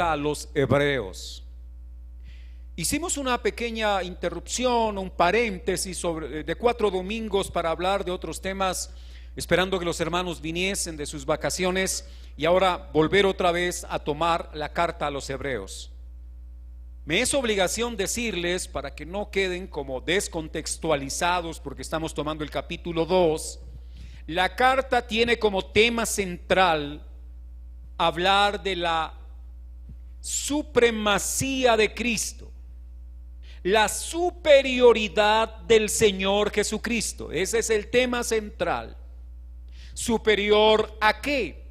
a los hebreos. Hicimos una pequeña interrupción, un paréntesis de 4 domingos para hablar de otros temas, esperando que los hermanos viniesen de sus vacaciones, y ahora volver otra vez a tomar la carta a los hebreos. Me es obligación decirles, para que no queden como descontextualizados porque estamos tomando el capítulo 2, la carta tiene como tema central hablar de la supremacía de Cristo, la superioridad del Señor Jesucristo. Ese es el tema central. ¿Superior a qué?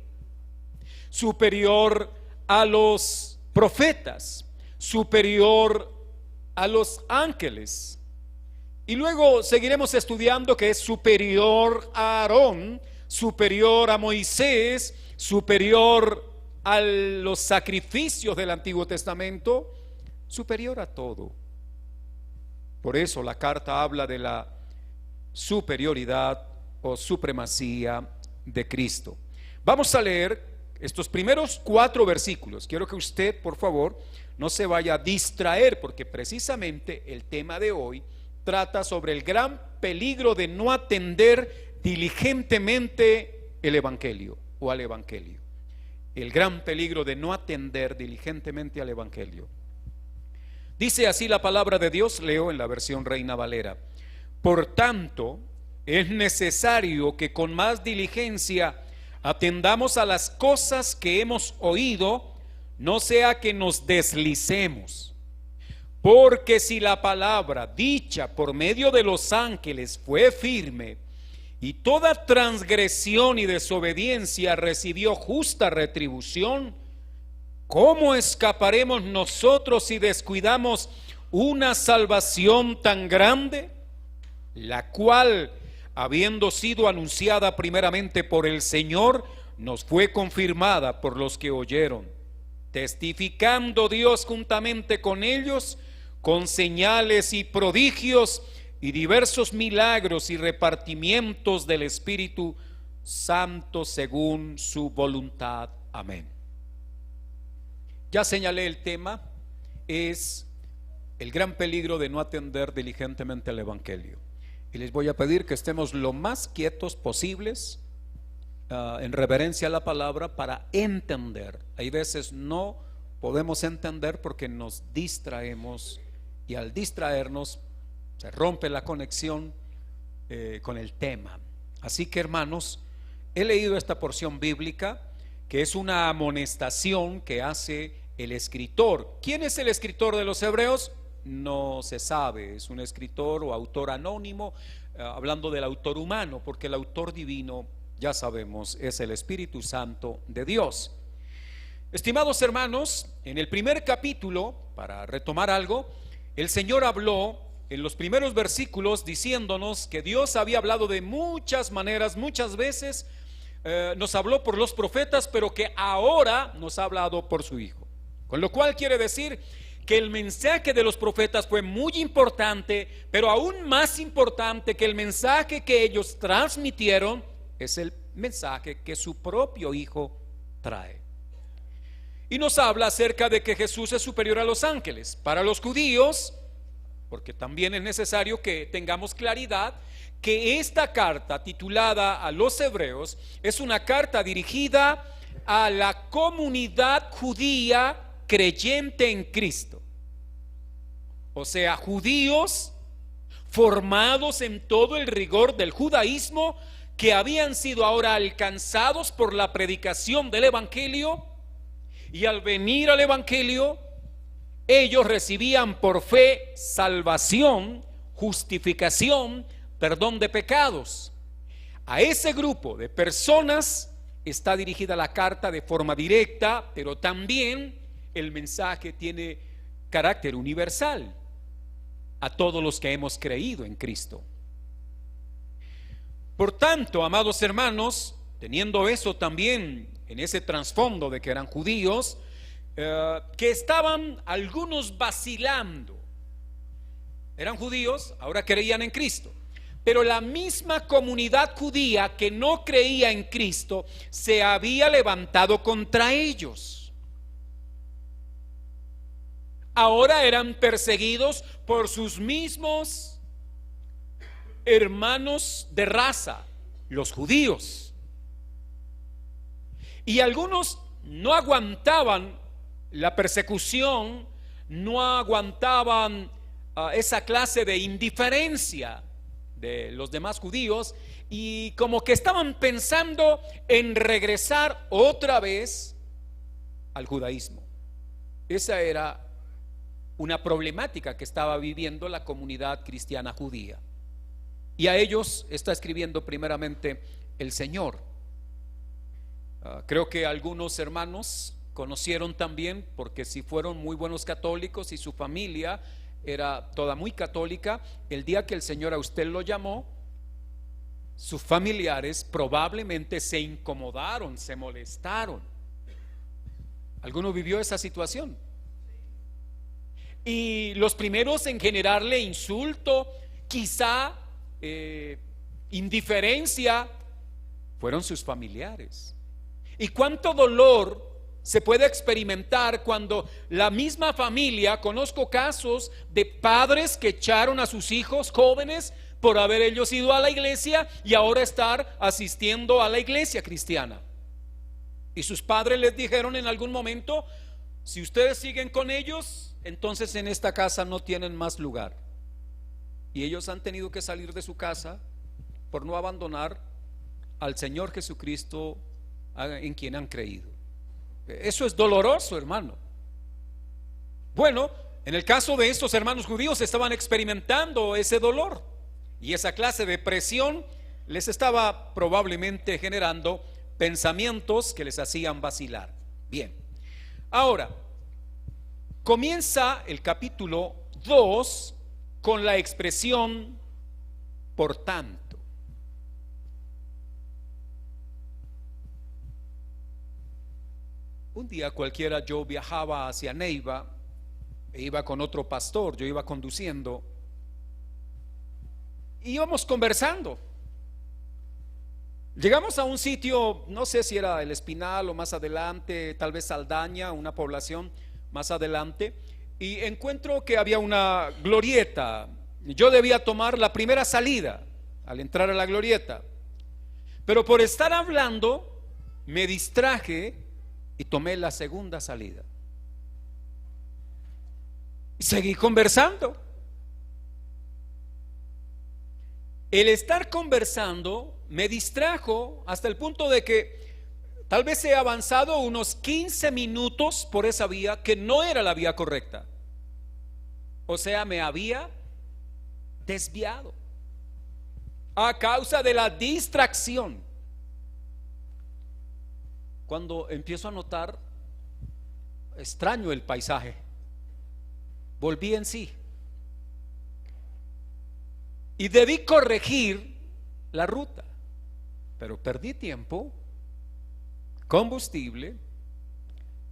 Superior a los profetas, superior a los ángeles. Y luego seguiremos estudiando que es superior a Aarón, superior a Moisés, superior a los sacrificios del Antiguo Testamento, superior a todo. Por eso la carta habla de la superioridad o supremacía de Cristo. Vamos a leer estos primeros 4 versículos. Quiero que usted, por favor, no se vaya a distraer, porque precisamente el tema de hoy trata sobre el gran peligro de no atender diligentemente el Evangelio o al Evangelio. El gran peligro de no atender diligentemente al Evangelio. Dice así la palabra de Dios, leo en la versión Reina Valera: por tanto, es necesario que con más diligencia atendamos a las cosas que hemos oído, no sea que nos deslicemos. Porque si la palabra dicha por medio de los ángeles fue firme, y toda transgresión y desobediencia recibió justa retribución, ¿cómo escaparemos nosotros si descuidamos una salvación tan grande, la cual, habiendo sido anunciada primeramente por el Señor, nos fue confirmada por los que oyeron, testificando Dios juntamente con ellos, con señales y prodigios y diversos milagros y repartimientos del Espíritu Santo según su voluntad. Amén. Ya señalé el tema, es el gran peligro de no atender diligentemente al Evangelio. Y les voy a pedir que estemos lo más quietos posibles, en reverencia a la palabra, para entender. Hay veces no podemos entender porque nos distraemos, y al distraernos se rompe la conexión con el tema. Así que, hermanos, he leído esta porción bíblica que es una amonestación que hace el escritor. ¿Quién es el escritor de los Hebreos? No se sabe, es un escritor o autor anónimo, hablando del autor humano, porque el autor divino, ya sabemos, es el Espíritu Santo de Dios. Estimados hermanos, en el primer capítulo, para retomar algo, el Señor habló en los primeros versículos diciéndonos que Dios había hablado de muchas maneras, muchas veces nos habló por los profetas, pero que ahora nos ha hablado por su Hijo. Con lo cual quiere decir que el mensaje de los profetas fue muy importante, pero aún más importante que el mensaje que ellos transmitieron es el mensaje que su propio Hijo trae. Y nos habla acerca de que Jesús es superior a los ángeles. Para los judíos, porque también es necesario que tengamos claridad, que esta carta titulada a los Hebreos es una carta dirigida a la comunidad judía creyente en Cristo. O sea, judíos formados en todo el rigor del judaísmo, que habían sido ahora alcanzados por la predicación del Evangelio, y al venir al Evangelio ellos recibían por fe salvación, justificación, perdón de pecados. A ese grupo de personas está dirigida la carta de forma directa, pero también el mensaje tiene carácter universal a todos los que hemos creído en Cristo. Por tanto, amados hermanos, teniendo eso también en ese trasfondo de que eran judíos, que estaban algunos vacilando. Eran judíos, ahora creían en Cristo, pero la misma comunidad judía que no creía en Cristo se había levantado contra ellos. ahora eran perseguidos por sus mismos hermanos de raza, los judíos. Y algunos no aguantaban la persecución, no aguantaban esa clase de indiferencia de los demás judíos, y como que estaban pensando en regresar otra vez al judaísmo. Esa era una problemática que estaba viviendo la comunidad cristiana judía, y a ellos está escribiendo primeramente el Señor. Creo que algunos hermanos conocieron también, porque si fueron muy buenos católicos y su familia era toda muy católica, el día que el Señor a usted lo llamó, sus familiares probablemente se incomodaron, se molestaron. ¿Alguno vivió esa situación? Y los primeros en generarle insulto, quizá indiferencia, fueron sus familiares. Y cuánto dolor se puede experimentar cuando la misma familia, conozco casos de padres que echaron a sus hijos jóvenes por haber ellos ido a la iglesia y ahora estar asistiendo a la iglesia cristiana. Y sus padres les dijeron en algún momento: si ustedes siguen con ellos, entonces en esta casa no tienen más lugar. Y ellos han tenido que salir de su casa por no abandonar al Señor Jesucristo en quien han creído. Eso es doloroso, hermano. Bueno, en el caso de estos hermanos judíos estaban experimentando ese dolor, y esa clase de presión les estaba probablemente generando pensamientos que les hacían vacilar. Bien, ahora comienza el capítulo 2 con la expresión por tanto. Un día cualquiera yo viajaba hacia Neiva e iba con otro pastor, yo iba conduciendo, y íbamos conversando. Llegamos a un sitio, no sé si era El Espinal o más adelante, tal vez Saldaña, una población más adelante, y encuentro que había una glorieta. Yo debía tomar la primera salida al entrar a la glorieta, pero por estar hablando me distraje y tomé la segunda salida. Y seguí conversando. El estar conversando me distrajo hasta el punto de que tal vez he avanzado unos 15 minutos por esa vía que no era la vía correcta. O sea, me había desviado a causa de la distracción. Cuando empiezo a notar extraño el paisaje, volví en sí y debí corregir la ruta, pero perdí tiempo, combustible,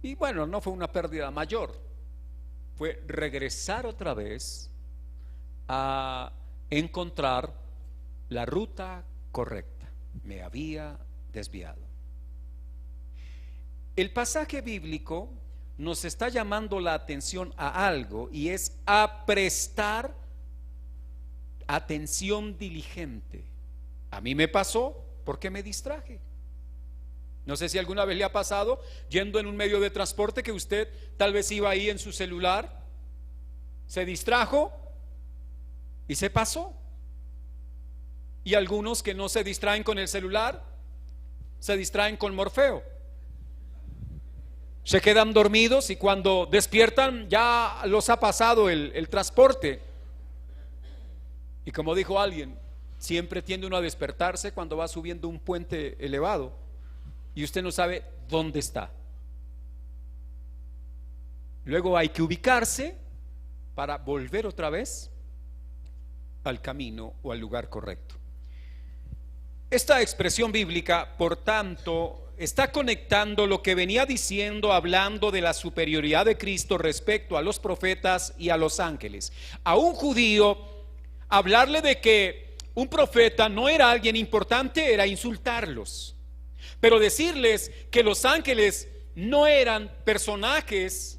y bueno, no fue una pérdida mayor, fue regresar otra vez a encontrar la ruta correcta. Me había desviado. El pasaje bíblico nos está llamando la atención a algo, y es a prestar atención diligente. A mí me pasó porque me distraje. No sé si alguna vez le ha pasado yendo en un medio de transporte que usted tal vez iba ahí en su celular, se distrajo y se pasó. Y algunos que no se distraen con el celular, se distraen con Morfeo. Se quedan dormidos y cuando despiertan ya los ha pasado el transporte. Y como dijo alguien, siempre tiende uno a despertarse cuando va subiendo un puente elevado y usted no sabe dónde está. Luego hay que ubicarse para volver otra vez al camino o al lugar correcto. Esta expresión bíblica, por tanto, está conectando lo que venía diciendo, hablando de la superioridad de Cristo respecto a los profetas y a los ángeles. A un judío, hablarle de que un profeta no era alguien importante era insultarlos, pero decirles que los ángeles no eran personajes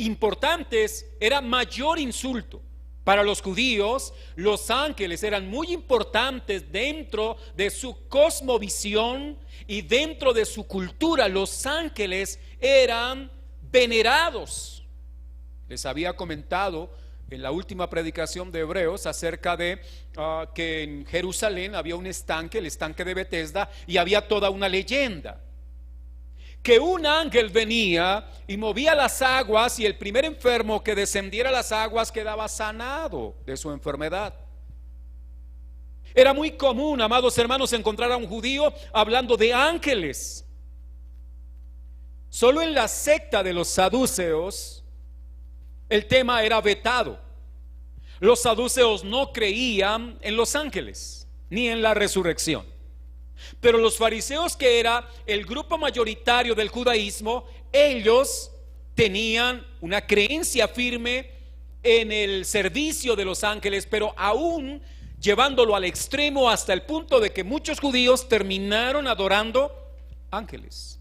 importantes era mayor insulto. Para los judíos, los ángeles eran muy importantes dentro de su cosmovisión y dentro de su cultura. Los ángeles eran venerados. Les había comentado en la última predicación de Hebreos acerca de que en Jerusalén había un estanque, el estanque de Betesda, y había toda una leyenda. Que un ángel venía y movía las aguas, y el primer enfermo que descendiera a las aguas quedaba sanado de su enfermedad. Era muy común, amados hermanos, encontrar a un judío hablando de ángeles. Solo en la secta de los saduceos el tema era vetado. Los saduceos no creían en los ángeles ni en la resurrección. Pero los fariseos, que era el grupo mayoritario del judaísmo, ellos tenían una creencia firme en el servicio de los ángeles, pero aún llevándolo al extremo hasta el punto de que muchos judíos terminaron adorando ángeles.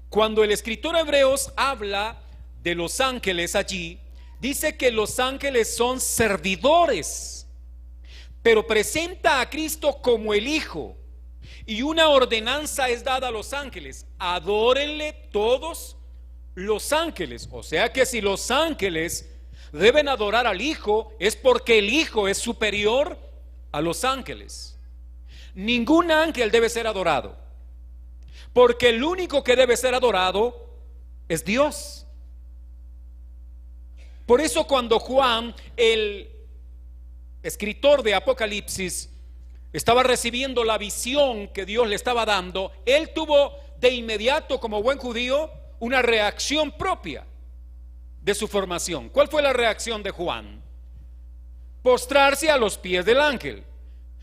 Cuando el escritor Hebreos habla de los ángeles allí, dice que los ángeles son servidores, pero presenta a Cristo como el Hijo. Y una ordenanza es dada a los ángeles: adórenle todos los ángeles. O sea que si los ángeles deben adorar al Hijo, es porque el Hijo es superior a los ángeles. Ningún ángel debe ser adorado, porque el único que debe ser adorado es Dios. Por eso cuando Juan, el escritor de Apocalipsis, estaba recibiendo la visión que Dios le estaba dando, él tuvo de inmediato, como buen judío, una reacción propia de su formación. ¿Cuál fue la reacción de Juan? Postrarse a los pies del ángel.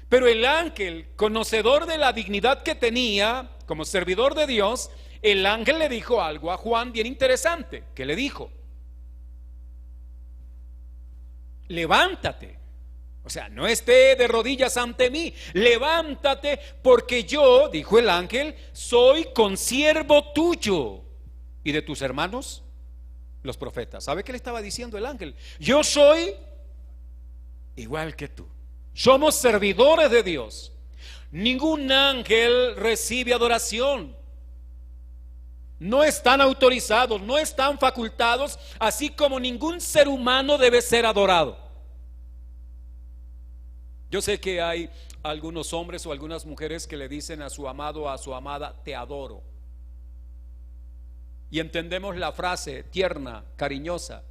Pero el ángel, conocedor de la dignidad que tenía como servidor de Dios, el ángel le dijo algo a Juan bien interesante. ¿Qué le dijo? Levántate. O sea, no esté de rodillas ante mí. Levántate, porque yo, dijo el ángel, soy consiervo tuyo y de tus hermanos, los profetas. ¿Sabe qué le estaba diciendo el ángel? Yo soy igual que tú. Somos servidores de Dios. Ningún ángel recibe adoración. No están autorizados, no están facultados, así como ningún ser humano debe ser adorado. Yo sé que hay algunos hombres o algunas mujeres que le dicen a su amado o a su amada: te adoro. Y entendemos la frase tierna, cariñosa.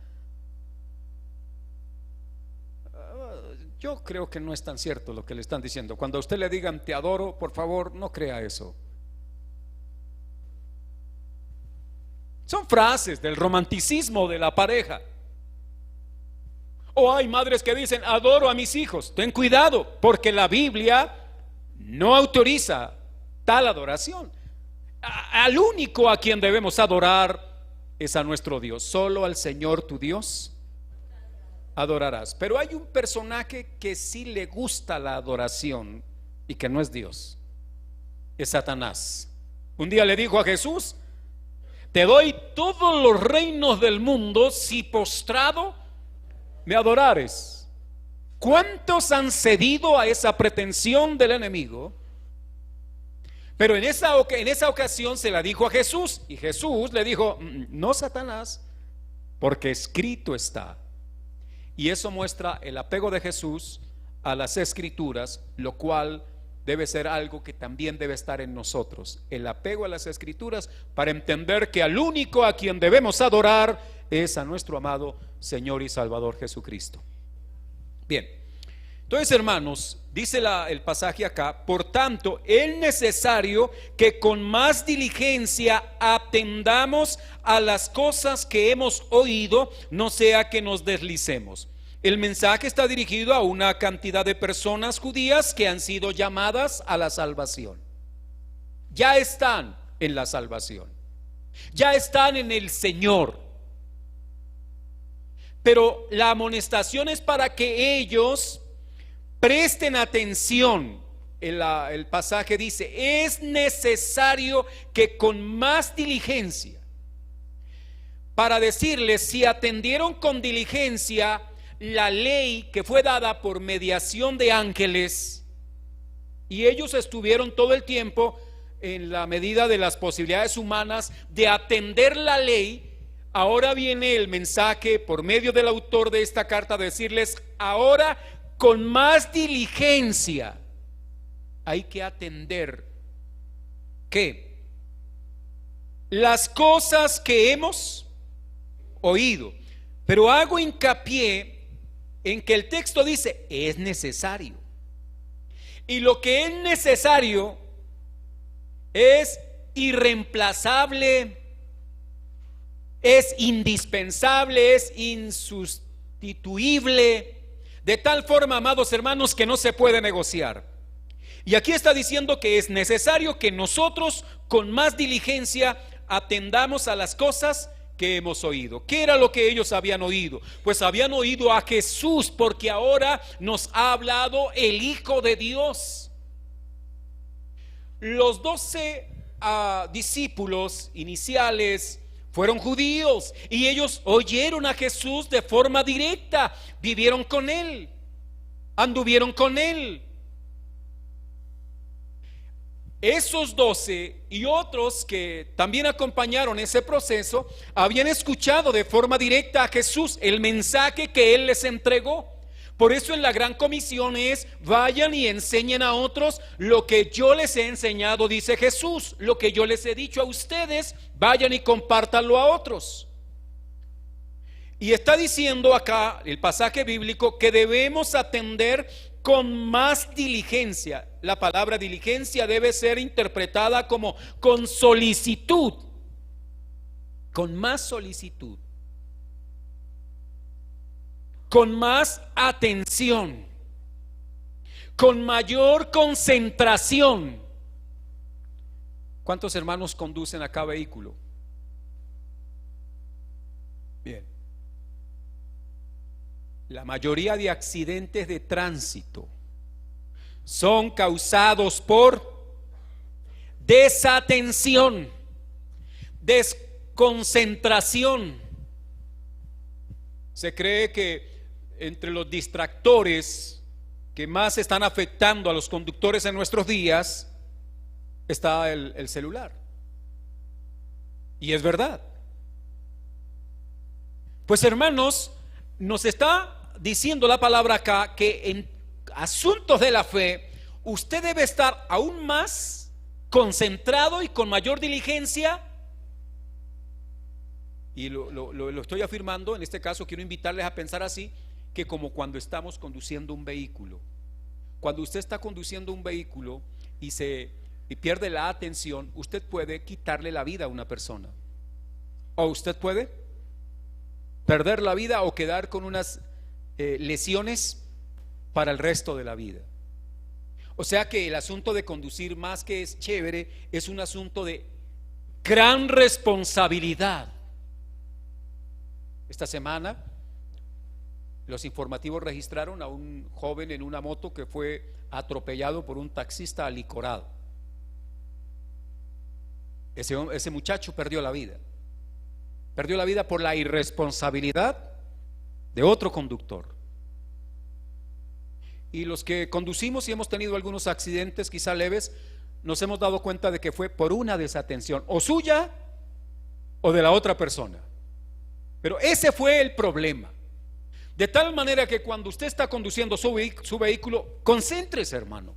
Yo creo que no es tan cierto lo que le están diciendo. Cuando a usted le digan te adoro, por favor, no crea eso. Son frases del romanticismo de la pareja. O hay madres que dicen adoro a mis hijos. Ten cuidado, porque la Biblia no autoriza tal adoración. Al único a quien debemos adorar es a nuestro Dios. Solo al Señor tu Dios adorarás. Pero hay un personaje que sí le gusta la adoración y que no es Dios. Es Satanás. Un día le dijo a Jesús: te doy todos los reinos del mundo si postrado me adorares. ¿Cuántos han cedido a esa pretensión del enemigo? Pero en esa ocasión se la dijo a Jesús, y Jesús le dijo: no, Satanás, porque escrito está. Y eso muestra el apego de Jesús a las escrituras, lo cual debe ser algo que también debe estar en nosotros, el apego a las escrituras, para entender que al único a quien debemos adorar es a nuestro amado Señor y Salvador Jesucristo. Bien, entonces, hermanos, dice el pasaje acá: por tanto, es necesario que con más diligencia atendamos a las cosas que hemos oído, no sea que nos deslicemos. El mensaje está dirigido a una cantidad de personas judías que han sido llamadas a la salvación. Ya están en la salvación, ya están en el Señor. Pero la amonestación es para que ellos presten atención. El pasaje dice: es necesario que con más diligencia. para decirles si atendieron con diligencia la ley que fue dada por mediación de ángeles, y ellos estuvieron todo el tiempo en la medida de las posibilidades humanas de atender la ley. Ahora viene el mensaje por medio del autor de esta carta de decirles: ahora con más diligencia hay que atender ¿qué? Las cosas que hemos oído. Pero hago hincapié en que el texto dice es necesario, y lo que es necesario es irreemplazable, es indispensable, es insustituible, de tal forma, amados hermanos, que no se puede negociar. Y aquí está diciendo que es necesario que nosotros con más diligencia atendamos a las cosas que hemos oído. ¿Qué era lo que ellos habían oído? Pues habían oído a Jesús, porque ahora nos ha hablado el Hijo de Dios. Los 12 discípulos iniciales fueron judíos, y ellos oyeron a Jesús de forma directa, vivieron con Él, anduvieron con Él. Esos 12 y otros que también acompañaron ese proceso habían escuchado de forma directa a Jesús el mensaje que Él les entregó. Por eso en la gran comisión es: vayan y enseñen a otros lo que yo les he enseñado, dice Jesús. Lo que yo les he dicho a ustedes, vayan y compártanlo a otros. Y está diciendo acá el pasaje bíblico que debemos atender con más diligencia. La palabra diligencia debe ser interpretada como con solicitud, con más solicitud, con más atención, con mayor concentración. ¿Cuántos hermanos conducen acá vehículo? Bien. La mayoría de accidentes de tránsito son causados por desatención, desconcentración. Se cree que entre los distractores que más están afectando a los conductores en nuestros días está el celular. Y es verdad. Pues hermanos, nos está diciendo la palabra acá que en asuntos de la fe usted debe estar aún más concentrado y con mayor diligencia. Y lo estoy afirmando. En este caso quiero invitarles a pensar así, que como cuando estamos conduciendo un vehículo. Cuando usted está conduciendo un vehículo y pierde la atención, usted puede quitarle la vida a una persona, o usted puede perder la vida o quedar con unas lesiones para el resto de la vida. O sea que el asunto de conducir, más que es chévere, es un asunto de gran responsabilidad. Esta semana los informativos registraron a un joven en una moto que fue atropellado por un taxista alicorado. Ese muchacho perdió la vida por la irresponsabilidad de otro conductor. Y los que conducimos y hemos tenido algunos accidentes, quizá leves, nos hemos dado cuenta de que fue por una desatención, o suya o de la otra persona. Pero ese fue el problema. De tal manera que cuando usted está conduciendo su vehículo, concéntrese, hermano.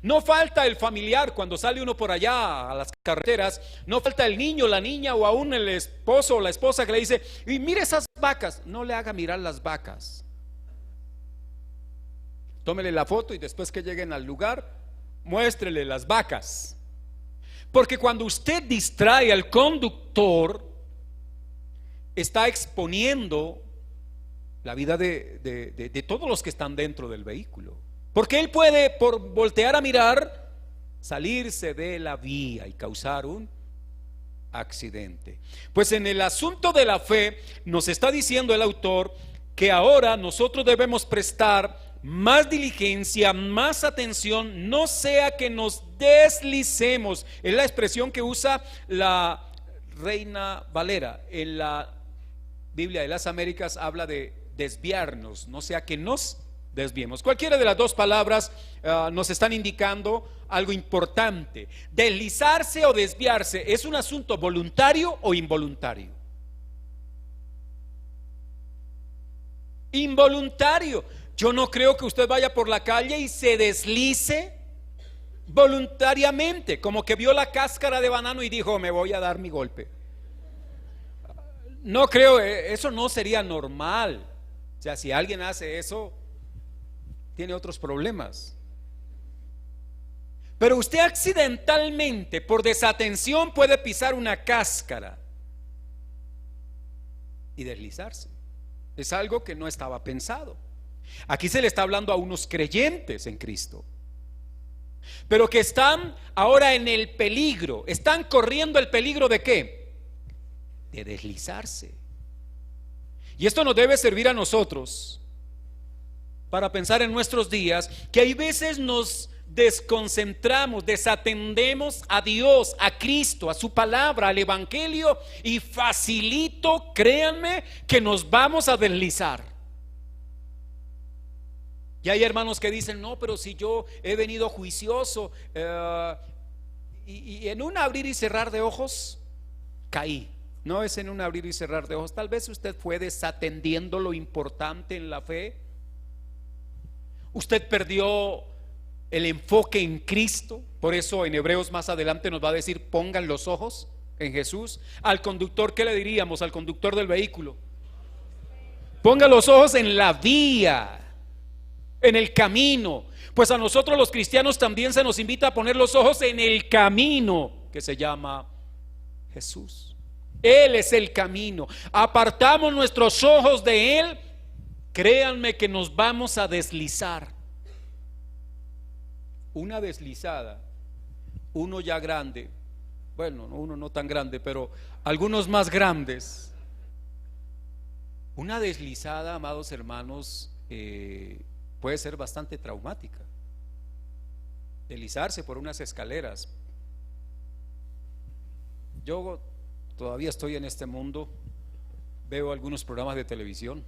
No falta el familiar cuando sale uno por allá a las carreteras. No falta el niño, la niña, o aún el esposo o la esposa que le dice: y mire esas vacas. No le haga mirar las vacas. Tómele la foto y después que lleguen al lugar, muéstrele las vacas. Porque cuando usted distrae al conductor, está exponiendo la vida de todos los que están dentro del vehículo. Porque él puede, por voltear a mirar, salirse de la vía y causar un accidente. Pues en el asunto de la fe nos está diciendo el autor que ahora nosotros debemos prestar más diligencia, más atención, no sea que nos deslicemos. Es la expresión que usa la Reina Valera. En la Biblia de las Américas habla de desviarnos, no sea que nos desviemos. Cualquiera de las dos palabras nos están indicando algo importante. Deslizarse o desviarse es un asunto voluntario o involuntario. Involuntario. Yo no creo que usted vaya por la calle y se deslice voluntariamente, como que vio la cáscara de banano y dijo, me voy a dar mi golpe. No creo, eso no sería normal. O sea, si alguien hace eso, tiene otros problemas. Pero usted accidentalmente, por desatención, puede pisar una cáscara y deslizarse. Es algo que no estaba pensado. Aquí se le está hablando a unos creyentes en Cristo, pero que están ahora en el peligro. Están corriendo el peligro ¿de qué? De deslizarse. Y esto nos debe servir a nosotros para pensar en nuestros días, que hay veces nos desconcentramos, desatendemos a Dios, a Cristo, a su palabra, al Evangelio, y facilito, créanme, que nos vamos a deslizar. Y hay hermanos que dicen, no, pero si yo he venido juicioso, y en un abrir y cerrar de ojos caí. No es en un abrir y cerrar de ojos. Tal vez usted fue desatendiendo lo importante en la fe. Usted perdió el enfoque en Cristo. Por eso en Hebreos más adelante nos va a decir, pongan los ojos en Jesús. Al conductor, ¿qué le diríamos? Al conductor del vehículo, ponga los ojos en la vía, en el camino. Pues a nosotros los cristianos también se nos invita a poner los ojos en el camino que se llama Jesús. Él es el camino. Apartamos nuestros ojos de Él, créanme que nos vamos a deslizar. Una deslizada, uno ya grande, bueno, uno no tan grande, pero algunos más grandes. Una deslizada, amados hermanos, puede ser bastante traumática. Deslizarse por unas escaleras. Yo todavía estoy en este mundo, veo algunos programas de televisión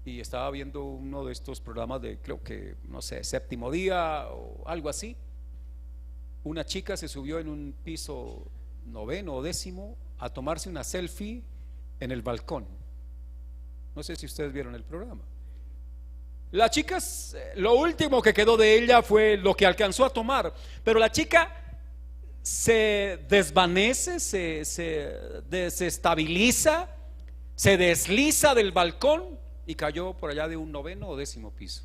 y estaba viendo uno de estos programas de, creo que, no sé, Séptimo Día o algo así. Una chica se subió en un piso 9º o 10º a tomarse una selfie en el balcón. No sé si ustedes vieron el programa. La chica, lo último que quedó de ella fue lo que alcanzó a tomar, pero la chica se desvanece, se desestabiliza, se desliza del balcón y cayó por allá de un 9º o 10º piso.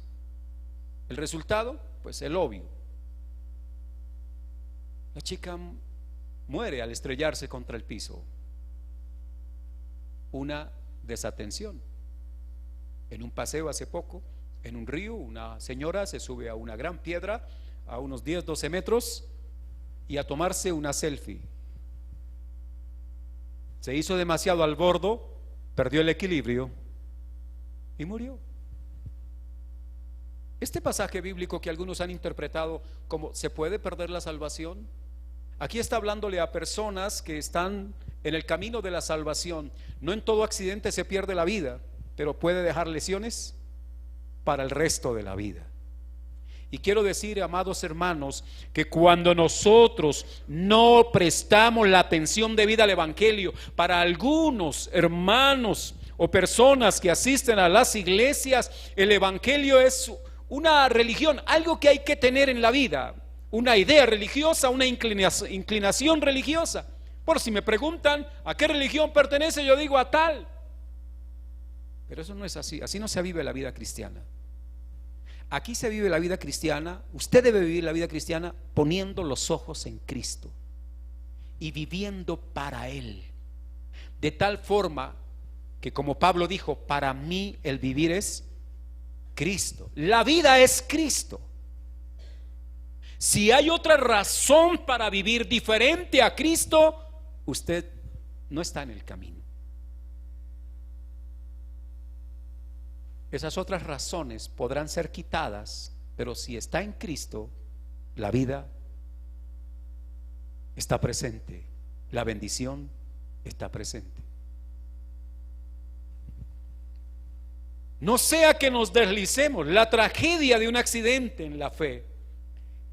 El resultado, pues el obvio. La chica muere al estrellarse contra el piso. Una desatención. En un paseo hace poco, en un río, una señora se sube a una gran piedra a unos 10-12 metros y a tomarse una selfie. Se hizo demasiado al bordo, perdió el equilibrio y murió. Este pasaje bíblico que algunos han interpretado como ¿se puede perder la salvación? Aquí está hablándole a personas que están en el camino de la salvación. No en todo accidente se pierde la vida, pero puede dejar lesiones para el resto de la vida. Y quiero decir, amados hermanos, que cuando nosotros no prestamos la atención debida al Evangelio, para algunos hermanos o personas que asisten a las iglesias, el Evangelio es una religión, algo que hay que tener en la vida, una idea religiosa, una inclinación religiosa. Por si me preguntan a qué religión pertenece, yo digo a tal. Pero eso no es así, así no se vive la vida cristiana. Aquí se vive la vida cristiana. Usted debe vivir la vida cristiana poniendo los ojos en Cristo y viviendo para Él, de tal forma que, como Pablo dijo, para mí el vivir es Cristo, la vida es Cristo. Si hay otra razón para vivir diferente a Cristo, usted no está en el camino. Esas otras razones podrán ser quitadas, pero si está en Cristo, la vida está presente la bendición está presente. No sea que nos deslicemos. La tragedia de un accidente en la fe,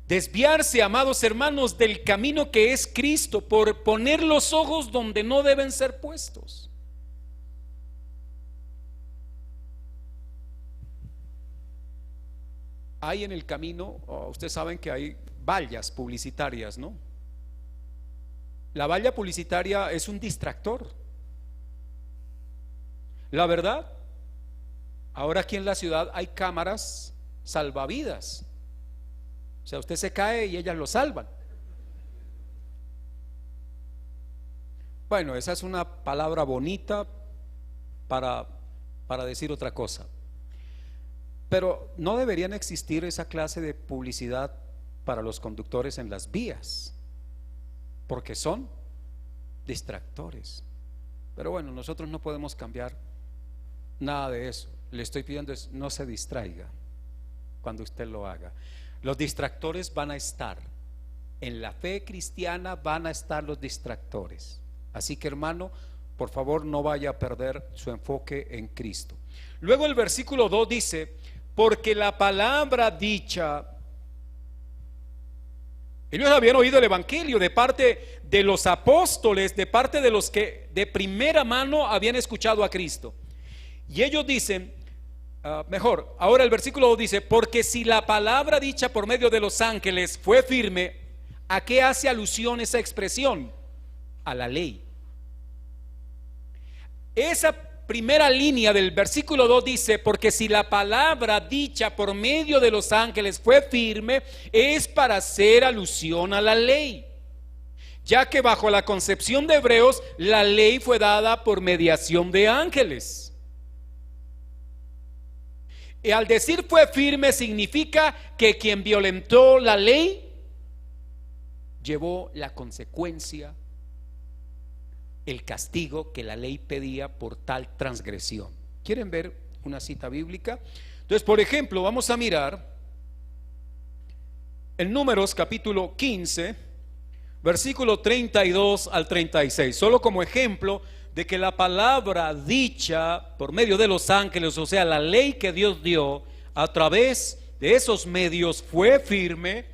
desviarse, amados hermanos, del camino que es Cristo por poner los ojos donde no deben ser puestos. Hay en el camino, ustedes saben que hay vallas publicitarias, ¿no? La valla publicitaria es un distractor. La verdad, ahora aquí en la ciudad hay cámaras salvavidas. O sea, usted se cae y ellas lo salvan. Bueno, esa es una palabra bonita para decir otra cosa. Pero no deberían existir esa clase de publicidad para los conductores en las vías, porque son distractores. Pero bueno, nosotros no podemos cambiar nada de eso. Le estoy pidiendo es no se distraiga cuando usted lo haga. Los distractores van a estar. En la fe cristiana van a estar los distractores. Así que, hermano, por favor no vaya a perder su enfoque en Cristo. Luego el versículo 2 dice: porque la palabra dicha, ellos habían oído el evangelio de parte de los apóstoles, de parte de los que de primera mano habían escuchado a Cristo. Y ellos dicen, ahora el versículo 2 dice: porque si la palabra dicha por medio de los ángeles fue firme, ¿a qué hace alusión esa expresión? A la ley. Esa primera línea del versículo 2 dice: porque si la palabra dicha por medio de los ángeles fue firme, es para hacer alusión a la ley, ya que bajo la concepción de Hebreos la ley fue dada por mediación de ángeles. Y al decir fue firme significa que quien violentó la ley llevó la consecuencia, el castigo que la ley pedía por tal transgresión. ¿Quieren ver una cita bíblica? Entonces, por ejemplo, vamos a mirar en Números capítulo 15, versículo 32 al 36, solo como ejemplo de que la palabra dicha por medio de los ángeles, o sea, la ley que Dios dio a través de esos medios, fue firme.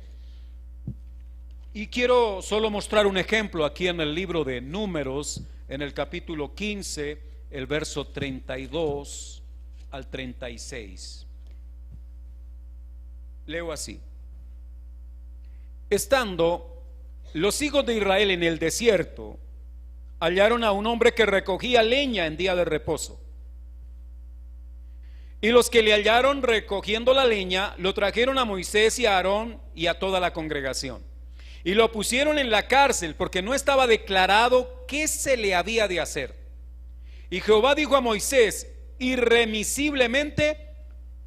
Y quiero solo mostrar un ejemplo aquí en el libro de Números, en el capítulo 15, el verso 32 al 36. Leo así: estando los hijos de Israel en el desierto, hallaron a un hombre que recogía leña en día de reposo. Y los que le hallaron recogiendo la leña lo trajeron a Moisés y a Aarón y a toda la congregación, y lo pusieron en la cárcel porque no estaba declarado qué se le había de hacer. Y Jehová dijo a Moisés: irremisiblemente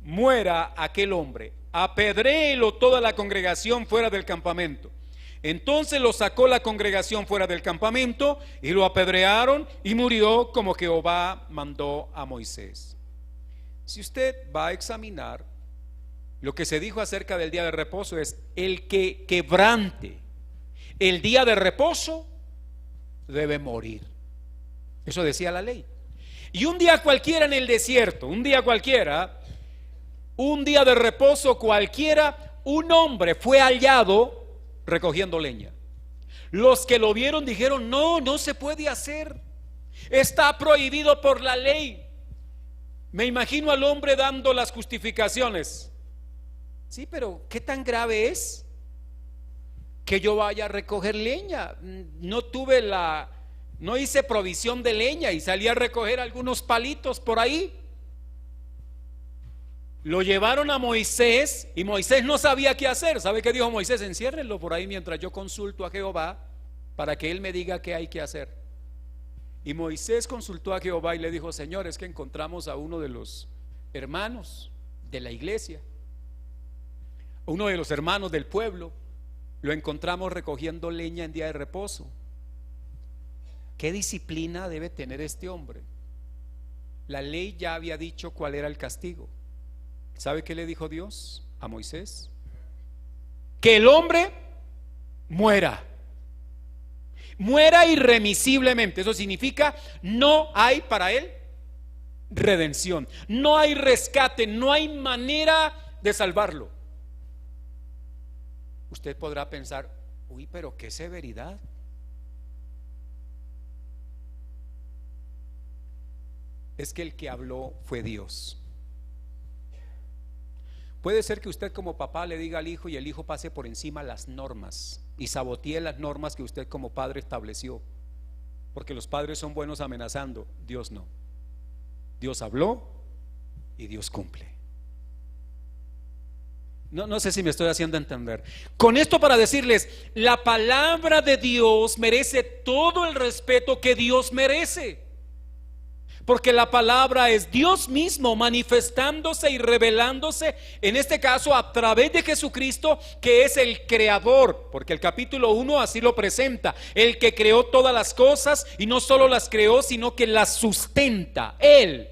muera aquel hombre, apedréelo toda la congregación fuera del campamento. Entonces lo sacó la congregación fuera del campamento y lo apedrearon, y murió como Jehová mandó a Moisés. Si usted va a examinar lo que se dijo acerca del día de reposo, es: el que quebrante el día de reposo debe morir. Eso decía la ley. Y un día cualquiera en el desierto, un día cualquiera, un día de reposo cualquiera, un hombre fue hallado recogiendo leña. Los que lo vieron dijeron: no, no se puede hacer, está prohibido por la ley. Me imagino al hombre dando las justificaciones. Sí, pero ¿qué tan grave es que yo vaya a recoger leña? No hice provisión de leña y salí a recoger algunos palitos por ahí. Lo llevaron a Moisés y Moisés no sabía qué hacer. ¿Sabe qué dijo Moisés? Enciérrenlo por ahí mientras yo consulto a Jehová para que él me diga qué hay que hacer. Y Moisés consultó a Jehová y le dijo: Señor, es que encontramos a uno de los hermanos de la iglesia, uno de los hermanos del pueblo, lo encontramos recogiendo leña en día de reposo. ¿Qué disciplina debe tener este hombre? La ley ya había dicho cuál era el castigo. ¿Sabe qué le dijo Dios a Moisés? Que el hombre muera. muera irremisiblemente. Eso significa no hay para él redención, no hay rescate, no hay manera de salvarlo. Usted podrá pensar, uy, pero qué severidad. Es que el que habló fue Dios. Puede ser que usted como papá le diga al hijo y el hijo pase por encima las normas y sabotee las normas que usted como padre estableció, porque los padres son buenos amenazando, Dios no. Dios habló y Dios cumple. No sé si me estoy haciendo entender. Con esto para decirles, la palabra de Dios merece todo el respeto que Dios merece, porque la palabra es Dios mismo manifestándose y revelándose, en este caso a través de Jesucristo, que es el creador, porque el capítulo 1 así lo presenta, el que creó todas las cosas, y no solo las creó, sino que las sustenta. Él,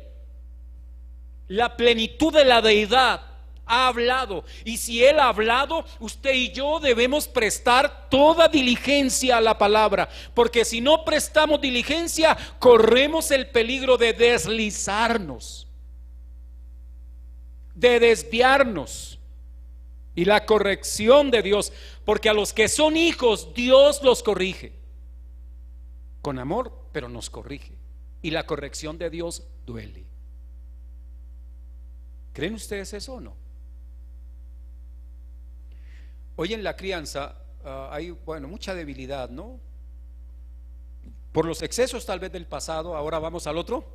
la plenitud de la deidad, ha hablado, y si Él ha hablado, usted y yo debemos prestar toda diligencia a la palabra, porque si no prestamos diligencia, corremos el peligro de deslizarnos, de desviarnos. Y la corrección de Dios, porque a los que son hijos, Dios los corrige con amor, pero nos corrige, y la corrección de Dios duele. ¿Creen ustedes eso o no? Hoy en la crianza hay, mucha debilidad, ¿no? Por los excesos tal vez del pasado. Ahora vamos al otro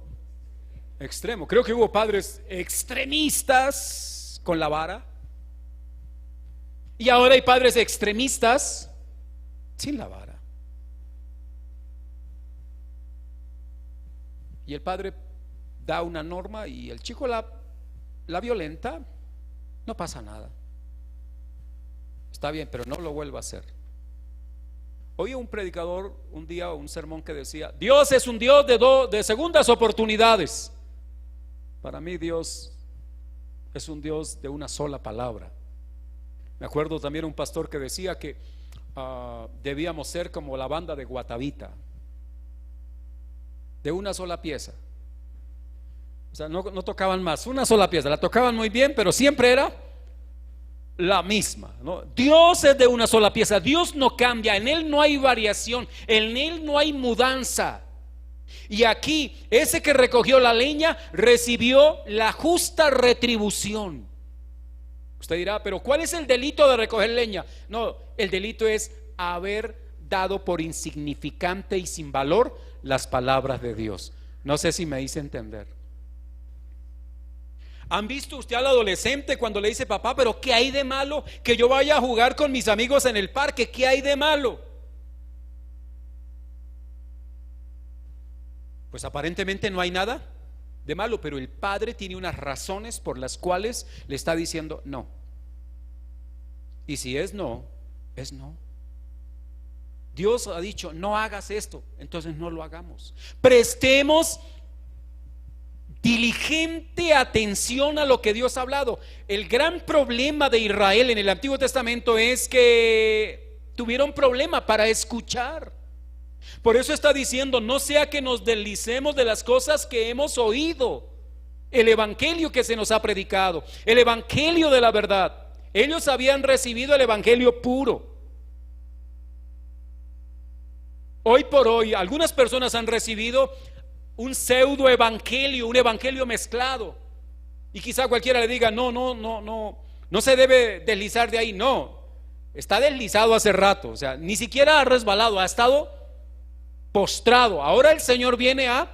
extremo. Creo que hubo padres extremistas con la vara, y ahora hay padres extremistas sin la vara. Y el padre da una norma y el chico la violenta, no pasa nada. Está bien, pero no lo vuelva a hacer. Oí un predicador un día un sermón que decía: Dios es un Dios de segundas oportunidades. Para mí Dios es un Dios de una sola palabra. Me acuerdo también un pastor que decía que debíamos ser como la banda de Guatavita, de una sola pieza. O sea, no tocaban más, una sola pieza, la tocaban muy bien, pero siempre era la misma, ¿no? Dios es de una sola pieza, Dios no cambia, en Él no hay variación, en Él no hay mudanza. Y aquí, ese que recogió la leña recibió la justa retribución. Usted dirá, pero ¿cuál es el delito de recoger leña? No, el delito es haber dado por insignificante y sin valor las palabras de Dios. No sé si me hice entender. ¿Han visto usted al adolescente cuando le dice: papá, pero qué hay de malo que yo vaya a jugar con mis amigos en el parque? ¿Qué hay de malo? Pues aparentemente no hay nada de malo, pero el padre tiene unas razones por las cuales le está diciendo no. Y si es no, es no. Dios ha dicho: no hagas esto, entonces no lo hagamos. Prestemos diligente atención a lo que Dios ha hablado. El gran problema de Israel en el Antiguo Testamento es que tuvieron problema para escuchar. Por eso está diciendo: no sea que nos deslicemos de las cosas que hemos oído, el evangelio que se nos ha predicado, el evangelio de la verdad. Ellos habían recibido el evangelio puro. Hoy por hoy algunas personas han recibido un pseudo evangelio, un evangelio mezclado, y quizá cualquiera le diga: no se debe deslizar de ahí. No, está deslizado hace rato, o sea, ni siquiera ha resbalado, ha estado postrado. Ahora el Señor viene a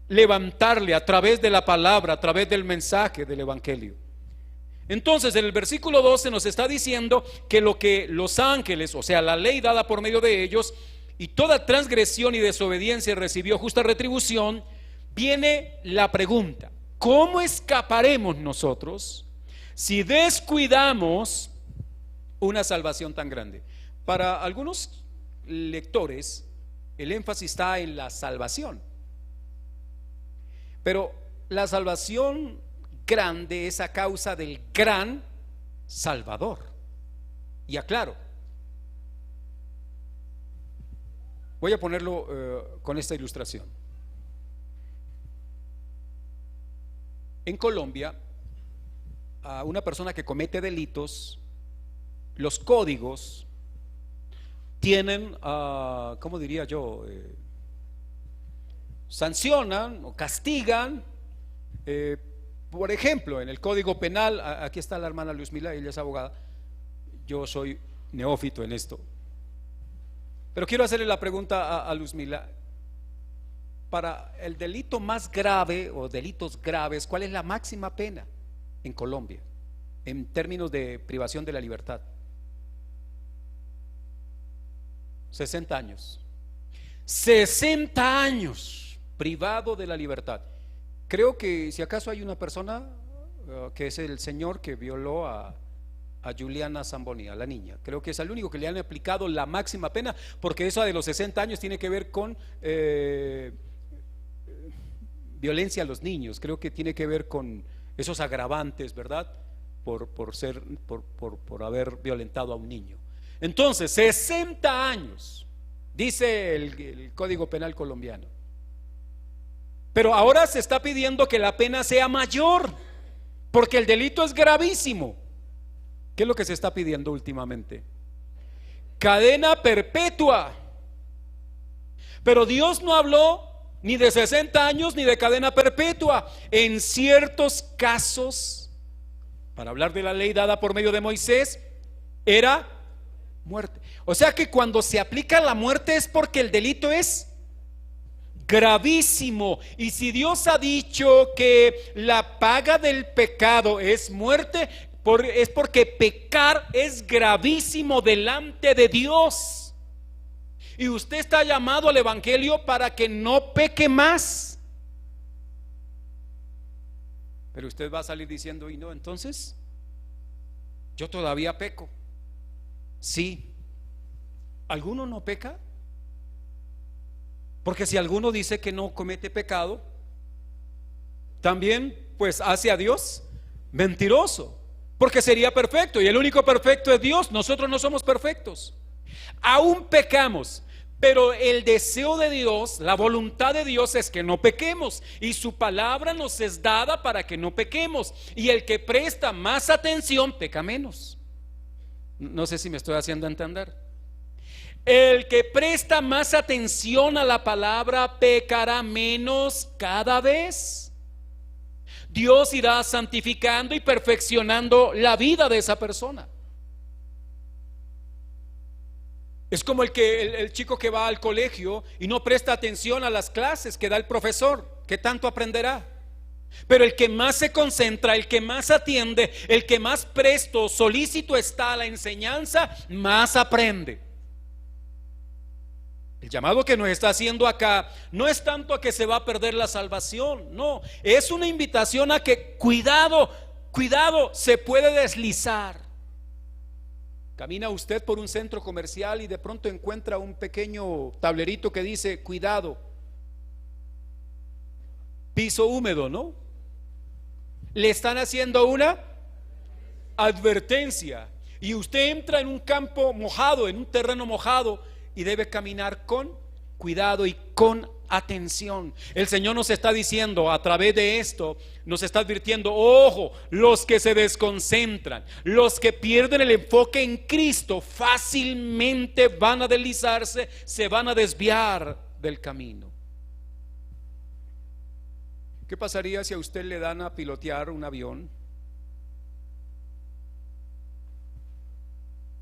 levantarle a través de la palabra, a través del mensaje del evangelio. Entonces en el versículo 12 nos está diciendo que lo que los ángeles, o sea, la ley dada por medio de ellos, y toda transgresión y desobediencia recibió justa retribución. Viene la pregunta: ¿cómo escaparemos nosotros si descuidamos una salvación tan grande? Para algunos lectores el énfasis está en la salvación, pero la salvación grande es a causa del gran Salvador. Y aclaro, Voy a ponerlo con esta ilustración. En Colombia, a una persona que comete delitos, los códigos tienen, ¿cómo diría yo? Sancionan o castigan. Por ejemplo, en el Código Penal, aquí está la hermana Luzmila, ella es abogada, yo soy neófito en esto, pero quiero hacerle la pregunta a Luzmila. Para el delito más grave o delitos graves, ¿cuál es la máxima pena en Colombia en términos de privación de la libertad? 60 años. 60 años privado de la libertad. Creo que si acaso hay una persona que es el señor que violó a Juliana Zamboni, a la niña, creo que es el único que le han aplicado la máxima pena, porque esa de los 60 años tiene que ver con violencia a los niños, creo que tiene que ver con esos agravantes, ¿verdad? Por haber violentado a un niño. Entonces, 60 años, dice el Código Penal colombiano. Pero ahora se está pidiendo que la pena sea mayor, porque el delito es gravísimo. ¿Qué es lo que se está pidiendo últimamente? Cadena perpetua. Pero Dios no habló ni de 60 años ni de cadena perpetua. En ciertos casos, para hablar de la ley dada por medio de Moisés, era muerte. O sea que cuando se aplica la muerte es porque el delito es gravísimo. Y si Dios ha dicho que la paga del pecado es muerte, es porque pecar es gravísimo delante de Dios. Y usted está llamado al evangelio para que no peque más. Pero usted va a salir diciendo: y no, entonces yo todavía peco. Sí. ¿Alguno no peca? Porque si alguno dice que no comete pecado, también pues hace a Dios mentiroso, porque sería perfecto y el único perfecto es Dios. Nosotros no somos perfectos, aún pecamos, pero el deseo de Dios, la voluntad de Dios es que no pequemos, y su palabra nos es dada para que no pequemos, y el que presta más atención peca menos. No sé si me estoy haciendo entender. El que presta más atención a la palabra pecará menos cada vez. Dios irá santificando y perfeccionando la vida de esa persona. Es como el chico que va al colegio y no presta atención a las clases que da el profesor. ¿Qué tanto aprenderá? Pero el que más se concentra, el que más atiende, el que más presto, solícito está a la enseñanza, más aprende. El llamado que nos está haciendo acá no es tanto a que se va a perder la salvación, no, es una invitación a que cuidado, se puede deslizar. Camina usted por un centro comercial y de pronto encuentra un pequeño tablerito que dice: cuidado, piso húmedo, ¿no? Le están haciendo una advertencia, y usted entra en un campo mojado, en un terreno mojado, y debe caminar con cuidado y con atención. El Señor nos está diciendo a través de esto, nos está advirtiendo: ojo, los que se desconcentran, los que pierden el enfoque en Cristo, fácilmente van a deslizarse, se van a desviar del camino. ¿Qué pasaría si a usted le dan a pilotear un avión?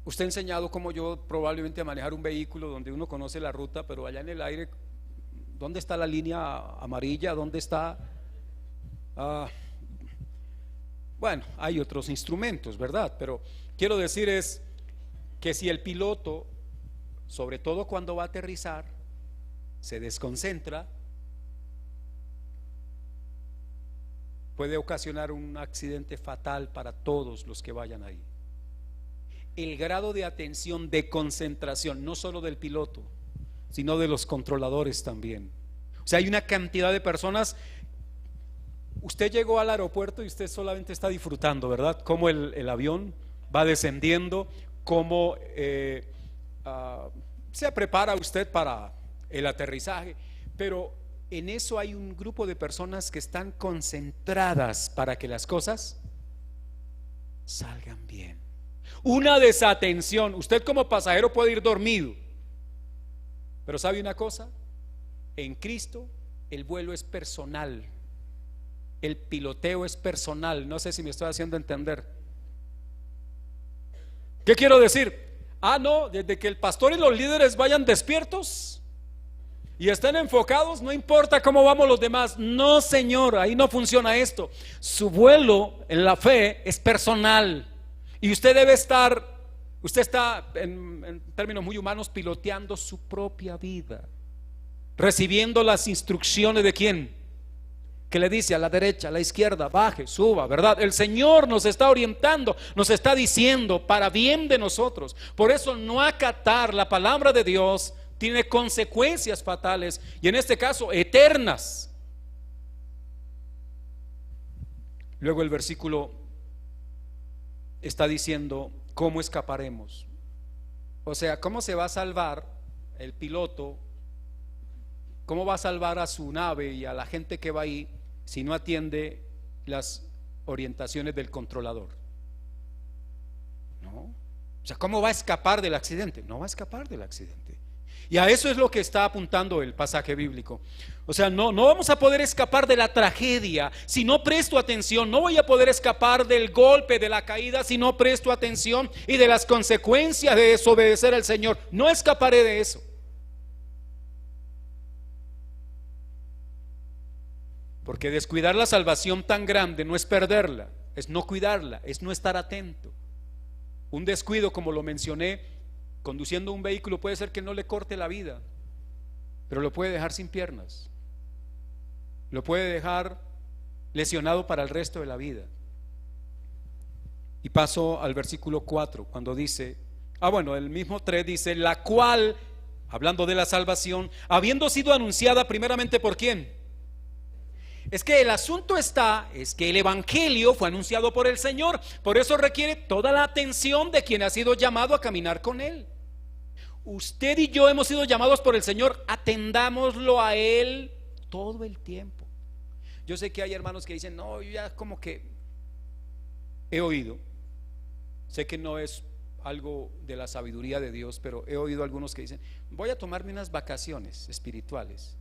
Usted ha enseñado como yo probablemente a manejar un vehículo donde uno conoce la ruta, pero allá en el aire, ¿dónde está la línea amarilla? ¿Dónde está? Bueno, hay otros instrumentos, ¿verdad? Pero quiero decir es que si el piloto, sobre todo cuando va a aterrizar, se desconcentra, puede ocasionar un accidente fatal para todos los que vayan ahí. El grado de atención, de concentración, no solo del piloto, sino de los controladores también. O sea, hay una cantidad de personas. Usted llegó al aeropuerto y usted solamente está disfrutando, ¿verdad? Cómo el avión va descendiendo, cómo se prepara usted para el aterrizaje, pero en eso hay un grupo de personas que están concentradas para que las cosas salgan bien. Una desatención, usted como pasajero puede ir dormido, pero ¿sabe una cosa? En Cristo el vuelo es personal, el piloteo es personal. No sé si me estoy haciendo entender. ¿Qué quiero decir? No, desde que el pastor y los líderes vayan despiertos y estén enfocados, no importa cómo vamos los demás. No, señor, ahí no funciona esto. Su vuelo en la fe es personal y usted está en términos muy humanos piloteando su propia vida, recibiendo las instrucciones de ¿quién? Que le dice a la derecha, a la izquierda, baje, suba, ¿verdad? El Señor nos está orientando, nos está diciendo para bien de nosotros. Por eso no acatar la palabra de Dios tiene consecuencias fatales y en este caso eternas. Luego el versículo está diciendo cómo escaparemos. O sea, cómo se va a salvar el piloto, cómo va a salvar a su nave y a la gente que va ahí si no atiende las orientaciones del controlador. No, o sea, ¿cómo va a escapar del accidente? No va a escapar del accidente. Y a eso es lo que está apuntando el pasaje bíblico. O sea, no vamos a poder escapar de la tragedia si no presto atención. No voy a poder escapar del golpe, de la caída, si no presto atención y de las consecuencias de desobedecer al Señor. No escaparé de eso. Porque descuidar la salvación tan grande no es perderla, es no cuidarla, es no estar atento. Un descuido, como lo mencioné, conduciendo un vehículo puede ser que no le corte la vida, pero lo puede dejar sin piernas, lo puede dejar lesionado para el resto de la vida. Y paso al versículo 4, cuando dice, el mismo 3 dice, la cual, hablando de la salvación, habiendo sido anunciada primeramente ¿por quién? Es que el asunto es que el evangelio fue anunciado por el Señor, por eso requiere toda la atención de quien ha sido llamado a caminar con Él. Usted y yo hemos sido llamados por el Señor, atendámoslo a Él todo el tiempo. Yo sé que hay hermanos que dicen, no, yo ya como que he oído, sé que no es algo de la sabiduría de Dios, pero he oído algunos que dicen, voy a tomarme unas vacaciones espirituales.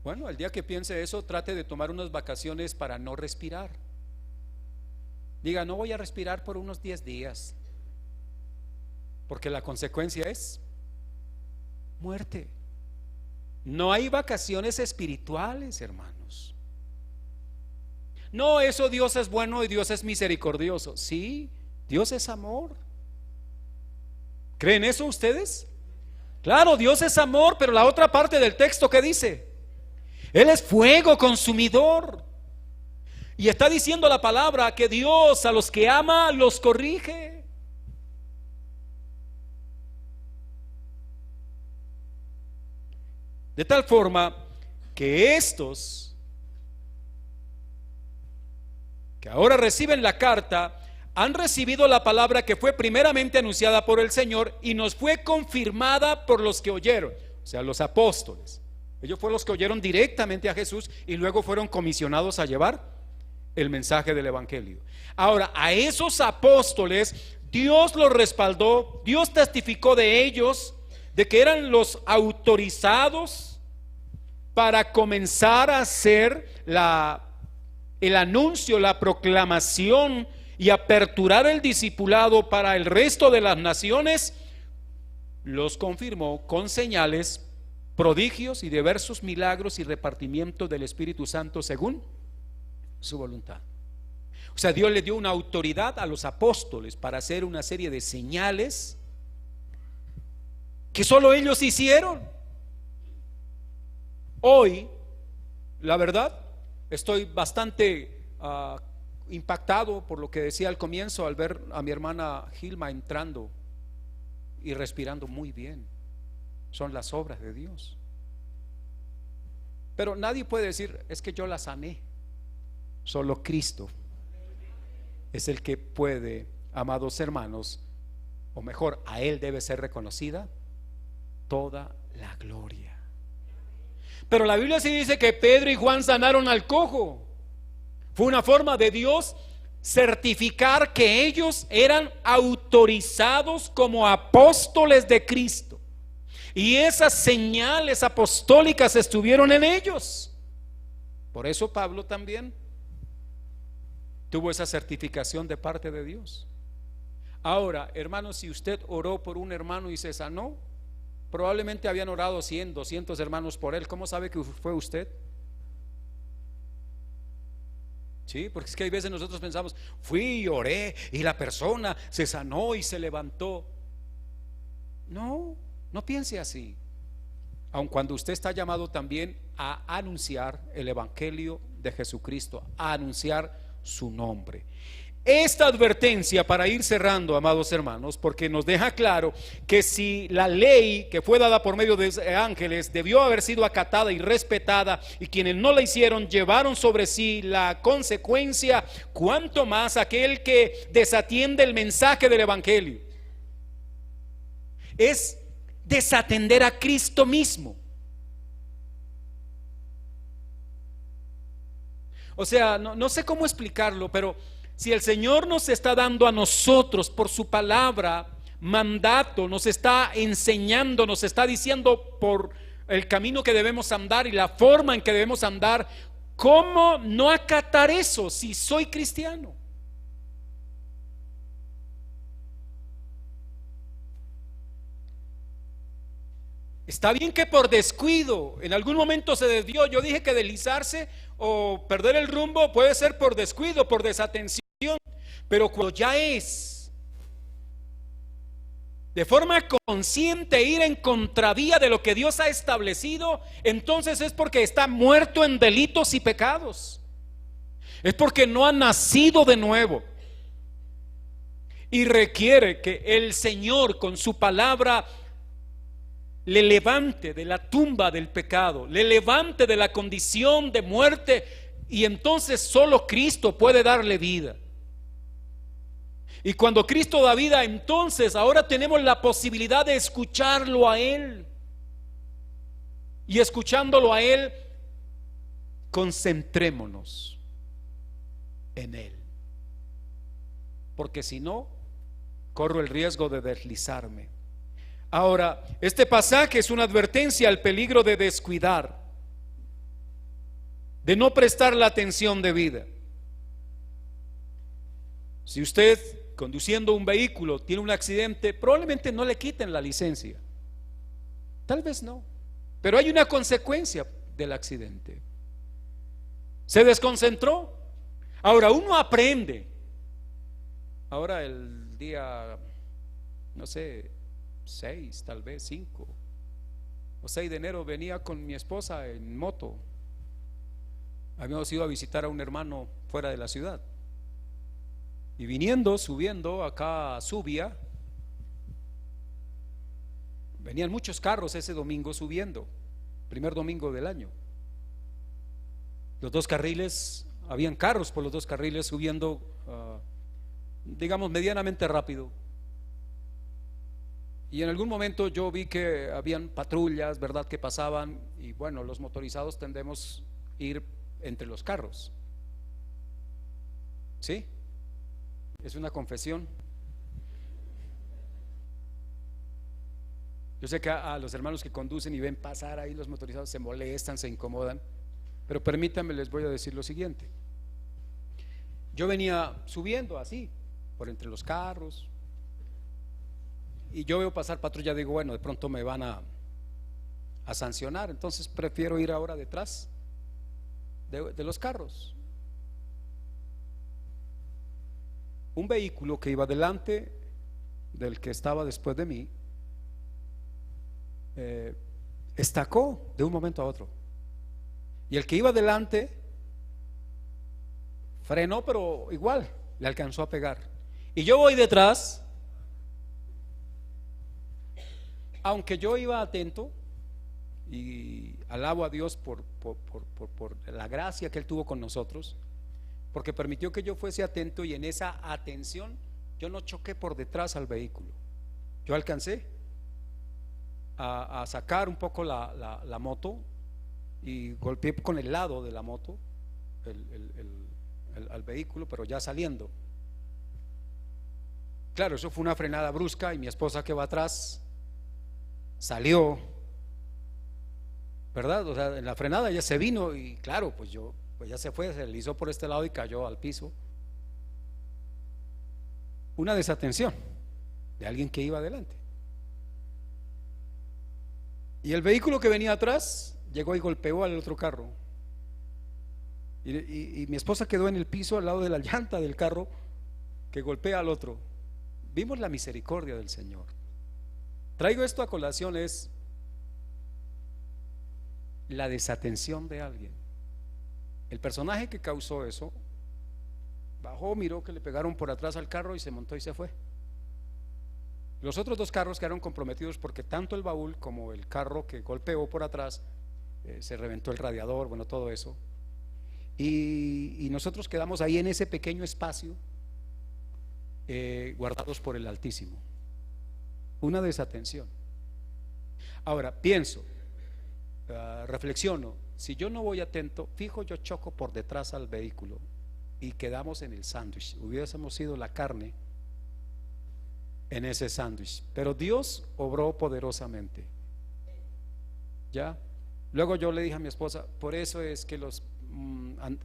Bueno, el día que piense eso, trate de tomar unas vacaciones para no respirar. Diga, no voy a respirar por unos 10 días, porque la consecuencia es muerte. No hay vacaciones espirituales, hermanos. No, eso Dios es bueno y Dios es misericordioso. Sí, Dios es amor. ¿Creen eso ustedes? Claro, Dios es amor, pero la otra parte del texto, ¿qué dice? Él es fuego consumidor. Y está diciendo la palabra que Dios a los que ama los corrige. De tal forma que estos que ahora reciben la carta han recibido la palabra que fue primeramente anunciada por el Señor y nos fue confirmada por los que oyeron, o sea, los apóstoles. Ellos fueron los que oyeron directamente a Jesús y luego fueron comisionados a llevar el mensaje del evangelio. Ahora, a esos apóstoles Dios los respaldó, Dios testificó de ellos, de que eran los autorizados para comenzar a hacer el anuncio, la proclamación y aperturar el discipulado para el resto de las naciones. Los confirmó con señales, prodigios y diversos milagros y repartimiento del Espíritu Santo según su voluntad. O sea, Dios le dio una autoridad a los apóstoles para hacer una serie de señales que solo ellos hicieron. Hoy, la verdad, estoy bastante impactado por lo que decía al comienzo al ver a mi hermana Gilma entrando y respirando muy bien. Son las obras de Dios. Pero nadie puede decir, es que yo la sané. Solo Cristo es el que puede, amados hermanos, o mejor, a Él debe ser reconocida toda la gloria. Pero la Biblia sí dice que Pedro y Juan sanaron al cojo. Fue una forma de Dios certificar que ellos eran autorizados como apóstoles de Cristo. Y esas señales apostólicas estuvieron en ellos. Por eso Pablo también tuvo esa certificación de parte de Dios. Ahora, hermanos, si usted oró por un hermano y se sanó, probablemente habían orado 100, 200 hermanos por él. ¿Cómo sabe que fue usted? Sí, porque es que hay veces nosotros pensamos, fui y oré y la persona se sanó y se levantó. No, no piense así. Aun cuando usted está llamado también a anunciar el evangelio de Jesucristo, a anunciar su nombre. Esta advertencia, para ir cerrando, amados hermanos, porque nos deja claro que si la ley que fue dada por medio de ángeles debió haber sido acatada y respetada, y quienes no la hicieron llevaron sobre sí la consecuencia, cuánto más aquel que desatiende el mensaje del evangelio. Es desatender a Cristo mismo. O sea, no sé cómo explicarlo, pero si el Señor nos está dando a nosotros por su palabra mandato, nos está enseñando, nos está diciendo por el camino que debemos andar y la forma en que debemos andar, ¿cómo no acatar eso si soy cristiano? Está bien que por descuido en algún momento se desvió. Yo dije que deslizarse o perder el rumbo puede ser por descuido, por desatención. Pero cuando ya es de forma consciente ir en contravía de lo que Dios ha establecido, entonces es porque está muerto en delitos y pecados. Es porque no ha nacido de nuevo. Y requiere que el Señor con su palabra le levante de la tumba del pecado, le levante de la condición de muerte, y entonces solo Cristo puede darle vida. Y cuando Cristo da vida, entonces ahora tenemos la posibilidad de escucharlo a Él. Y escuchándolo a Él, concentrémonos en Él. Porque si no, corro el riesgo de deslizarme. Ahora, este pasaje es una advertencia al peligro de descuidar, de no prestar la atención debida. Si usted conduciendo un vehículo tiene un accidente, probablemente no le quiten la licencia. Tal vez no, pero hay una consecuencia del accidente. Se desconcentró. Ahora uno aprende. Ahora el día, no sé, 6, tal vez 5 o 6 de enero venía con mi esposa en moto. Habíamos ido a visitar a un hermano fuera de la ciudad. Y viniendo, subiendo acá a Subia, venían muchos carros ese domingo subiendo, primer domingo del año. Los dos carriles, habían carros por los dos carriles subiendo, digamos, medianamente rápido. Y en algún momento yo vi que habían patrullas, ¿verdad?, que pasaban. Y bueno, los motorizados tendemos a ir entre los carros. ¿Sí? Es una confesión. Yo sé que a los hermanos que conducen y ven pasar ahí los motorizados se molestan, se incomodan. Pero permítanme, les voy a decir lo siguiente. Yo venía subiendo así, por entre los carros, y yo veo pasar patrulla, digo, bueno, de pronto me van a sancionar, entonces prefiero ir ahora detrás de los carros. Un vehículo que iba delante del que estaba después de mí estacó de un momento a otro, y el que iba delante frenó, pero igual le alcanzó a pegar, y yo voy detrás. Aunque yo iba atento, y alabo a Dios por la gracia que Él tuvo con nosotros, porque permitió que yo fuese atento, y en esa atención yo no choqué por detrás al vehículo. Yo alcancé a sacar un poco la moto y golpeé con el lado de la moto al vehículo, pero ya saliendo. Claro, eso fue una frenada brusca y mi esposa que va atrás salió, ¿verdad? O sea, en la frenada ella se vino y claro, pues ya se fue, se deslizó por este lado y cayó al piso. Una desatención de alguien que iba adelante. Y el vehículo que venía atrás llegó y golpeó al otro carro. Y mi esposa quedó en el piso al lado de la llanta del carro que golpea al otro. Vimos la misericordia del Señor. Traigo esto a colación, es la desatención de alguien. El personaje que causó eso bajó, miró que le pegaron por atrás al carro y se montó y se fue. Los otros dos carros quedaron comprometidos porque tanto el baúl como el carro que golpeó por atrás se reventó el radiador, bueno, todo eso. Y nosotros quedamos ahí en ese pequeño espacio, guardados por el Altísimo. Una desatención. Ahora pienso, reflexiono, si yo no voy atento, fijo, yo choco por detrás al vehículo y quedamos en el sándwich. Hubiésemos sido la carne en ese sándwich, pero Dios obró poderosamente. Ya. Luego yo le dije a mi esposa, por eso es que los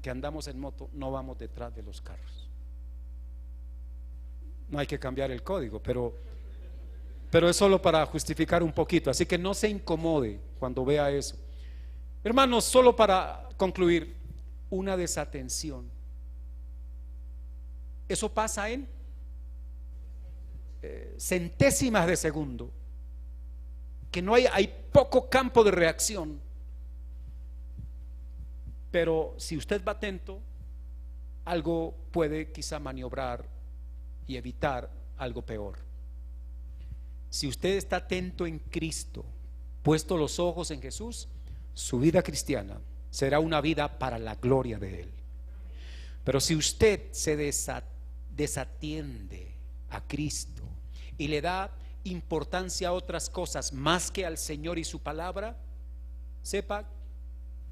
que andamos en moto no vamos detrás de los carros. No hay que cambiar el código, pero es solo para justificar un poquito, así que no se incomode cuando vea eso. Hermanos, solo para concluir, una desatención. Eso pasa en centésimas de segundo, que no hay poco campo de reacción. Pero si usted va atento, algo puede quizá maniobrar y evitar algo peor. Si usted está atento en Cristo, puesto los ojos en Jesús, su vida cristiana será una vida para la gloria de Él. Pero si usted se desatiende a Cristo y le da importancia a otras cosas más que al Señor y su palabra, sepa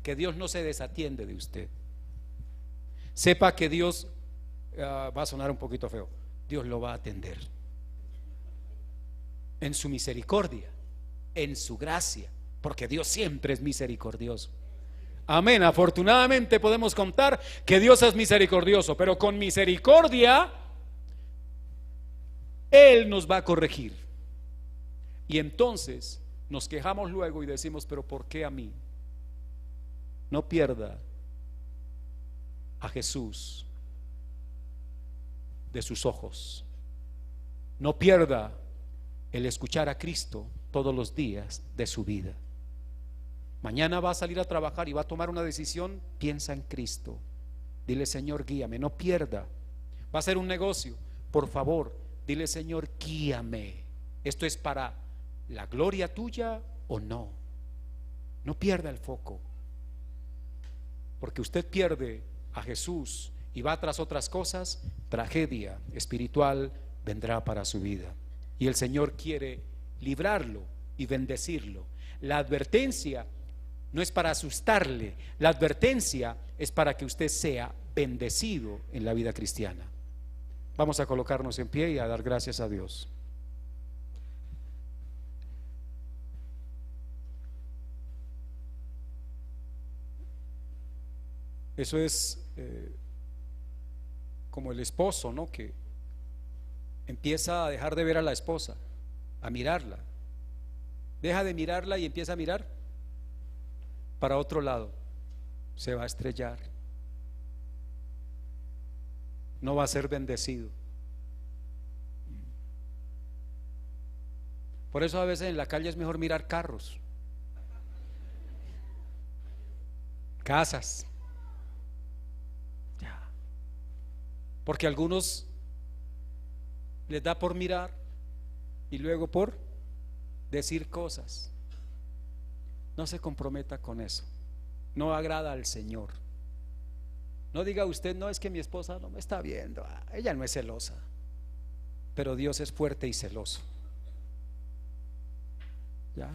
que Dios no se desatiende de usted. Sepa que Dios, va a sonar un poquito feo, Dios lo va a atender en su misericordia, en su gracia, porque Dios siempre es misericordioso. Amén. Afortunadamente podemos contar que Dios es misericordioso, pero con misericordia Él nos va a corregir. Y entonces nos quejamos luego y decimos, pero ¿por qué a mí? No pierda a Jesús de sus ojos. No pierda el escuchar a Cristo todos los días de su vida. Mañana va a salir a trabajar y va a tomar una decisión, piensa en Cristo. Dile, Señor, guíame. No pierda. Va a ser un negocio, por favor, dile, Señor, guíame. Esto es para la gloria tuya o no. No pierda el foco, porque usted pierde a Jesús y va tras otras cosas, tragedia espiritual vendrá para su vida. Y el Señor quiere librarlo y bendecirlo. La advertencia no es para asustarle, la advertencia es para que usted sea bendecido en la vida cristiana. Vamos a colocarnos en pie y a dar gracias a Dios. Eso es como el esposo, ¿no? Que empieza a dejar de ver a la esposa, a mirarla. Deja de mirarla y empieza a mirar para otro lado. Se va a estrellar. No va a ser bendecido. Por eso a veces en la calle es mejor mirar carros, casas. Porque a algunos les da por mirar y luego por decir cosas. No se comprometa con eso. No agrada al Señor. No diga usted, no, es que mi esposa no me está viendo, ella no es celosa. Pero Dios es fuerte y celoso. ¿Ya?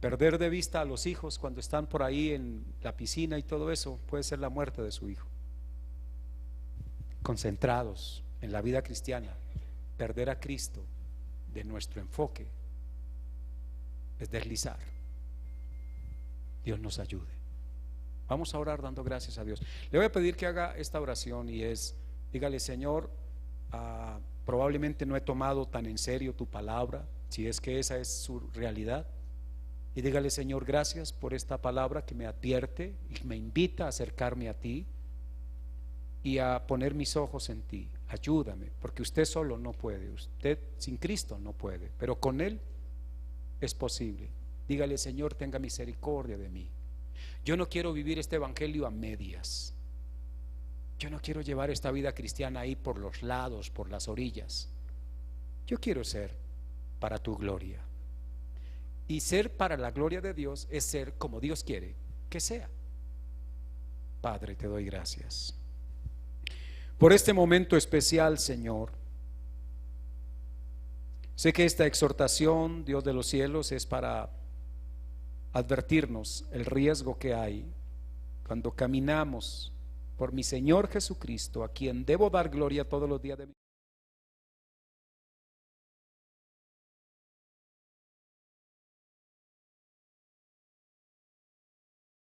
Perder de vista a los hijos cuando están por ahí en la piscina y todo eso puede ser la muerte de su hijo. Concentrados en la vida cristiana, perder a Cristo de nuestro enfoque es deslizar. Dios nos ayude. Vamos a orar dando gracias a Dios. Le voy a pedir que haga esta oración y es, dígale: Señor, probablemente no he tomado tan en serio tu palabra, si es que esa es su realidad. Y dígale: Señor, gracias por esta palabra que me advierte y me invita a acercarme a ti y a poner mis ojos en ti. Ayúdame, porque usted solo no puede, usted sin Cristo no puede, pero con Él es posible. Dígale: Señor, tenga misericordia de mí. Yo no quiero vivir este evangelio a medias. Yo no quiero llevar esta vida cristiana ahí por los lados, por las orillas. Yo quiero ser para tu gloria. Y ser para la gloria de Dios es ser como Dios quiere que sea. Padre, te doy gracias por este momento especial, Señor. Sé que esta exhortación, Dios de los cielos, es para advertirnos el riesgo que hay cuando caminamos por mi Señor Jesucristo, a quien debo dar gloria todos los días de mi vida.